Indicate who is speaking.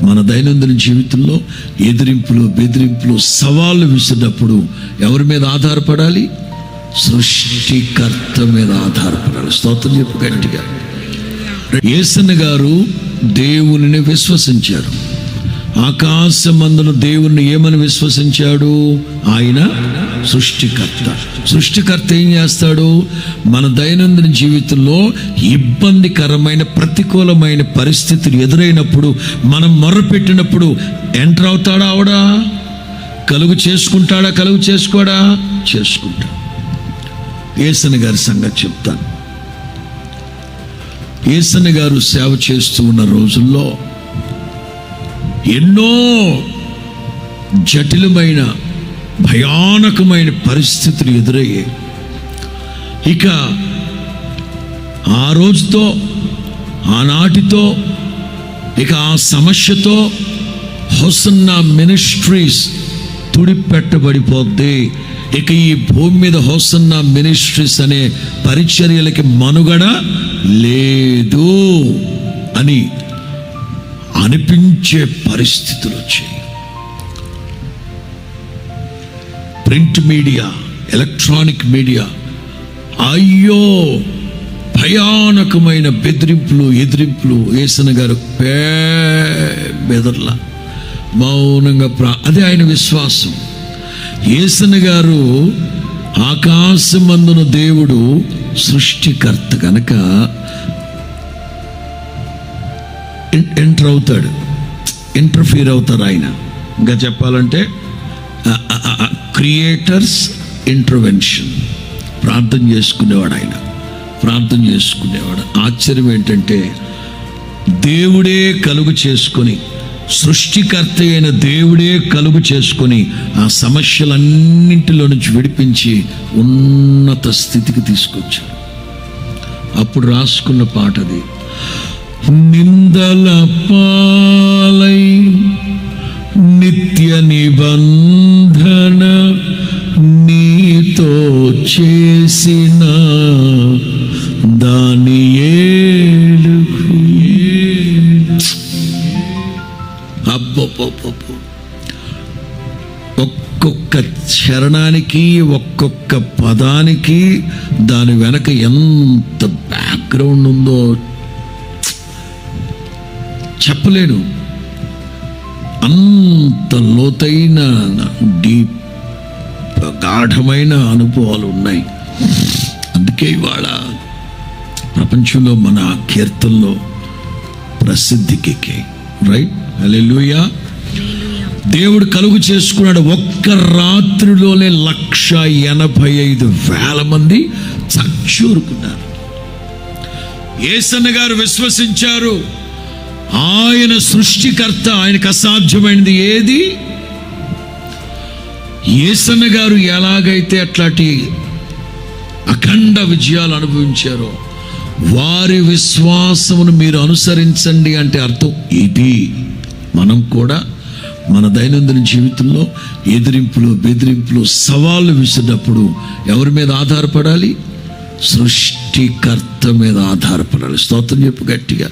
Speaker 1: మన దైనందిన జీవితంలో ఎదిరింపులు, బెదిరింపులు, సవాళ్ళు విసిరినప్పుడు ఎవరి మీద ఆధారపడాలి? సృష్టికర్త మీద ఆధారపడాలి. స్తోత్రం చెప్పు గట్టిగా. యేసన్న గారు దేవునిని విశ్వసించారు. ఆకాశమందున దేవుణ్ణి ఏమని విశ్వసించాడు? ఆయన సృష్టికర్త. సృష్టికర్త ఏం చేస్తాడు? మన దైనందిన జీవితంలో ఇబ్బందికరమైన, ప్రతికూలమైన పరిస్థితులు ఎదురైనప్పుడు, మనం మొర్రపెట్టినప్పుడు ఎంటర్ అవుతాడా? ఆవిడా కలుగు చేసుకుంటాడా? కలుగు చేసుకోడా? చేసుకుంటాడు. యేసన్న గారి సంగతి చెప్తాను. యేసన్న గారు సేవ చేస్తూ ఉన్న రోజుల్లో ఎన్నో జటిలమైన, భయానకమైన పరిస్థితులు ఎదురయ్యాయి. ఇక ఆ రోజుతో, ఆనాటితో, ఇక ఆ సమస్యతో హోసన్నా మినిస్ట్రీస్ తుడిపెట్టబడిపోద్ది. ఇక ఈ భూమి మీద హోసన్నా మినిస్ట్రీస్ అనే పరిచర్యలకి మనుగడ లేదు అని అనిపించే పరిస్థితులు వచ్చాయి. ప్రింట్ మీడియా, ఎలక్ట్రానిక్ మీడియా, అయ్యో భయానకమైన బెదిరింపులు, ఎదిరింపులు. యేసన్న గారు బెదర్లా మౌనంగా అదే ఆయన విశ్వాసం. యేసన్న గారు ఆకాశమందున దేవుడు సృష్టికర్త కనుక ఎంటర్ అవుతాడు, ఇంటర్ఫీర్ అవుతారు ఆయన. ఇంకా చెప్పాలంటే క్రియేటర్స్ ఇంటర్వెన్షన్. ప్రార్థన చేసుకునేవాడు ఆయన, ప్రార్థన చేసుకునేవాడు. ఆశ్చర్యం ఏంటంటే దేవుడే కలుగు చేసుకొని, సృష్టికర్త అయిన దేవుడే కలుగు చేసుకొని ఆ సమస్యలన్నింటిలో నుంచి విడిపించి ఉన్నత స్థితికి తీసుకొచ్చాడు. అప్పుడు రాసుకున్న పాట అది. నిందల పాలై నిత్య నిబంధన నీతో చేసిన దానియేలుకు. అబ్బబ్బబ్బబ్బో, ఒక్కొక్క చరణానికి, ఒక్కొక్క పదానికి దాని వెనక ఎంత బ్యాక్గ్రౌండ్ ఉందో చెప్పలేను. అంత లోతైన, డీప్, గాఢమైన అనుభవాలు ఉన్నాయి. అందుకే ఇవాళ ప్రపంచంలో మన కీర్తనలో ప్రసిద్ధికి రైట్. హల్లెలూయా. దేవుడు కలుగు చేసుకున్నాడు. ఒక్క రాత్రిలోనే 185,000 మంది చచ్చూరుకున్నారు. యేసన్న గారు విశ్వసించారు. ఆయన సృష్టికర్త, ఆయనకు అసాధ్యమైనది ఏది? యేసన్న గారు ఎలాగైతే అట్లాంటి అఖండ విజయాలు అనుభవించారో వారి విశ్వాసమును మీరు అనుసరించండి అంటే అర్థం ఇది. మనం కూడా మన దైనందిన జీవితంలో ఎదిరింపులు, బెదిరింపులు, సవాళ్ళు విసిరినప్పుడు ఎవరి మీద ఆధారపడాలి? సృష్టికర్త మీద ఆధారపడాలి. స్తోత్రం చెప్పు గట్టిగా.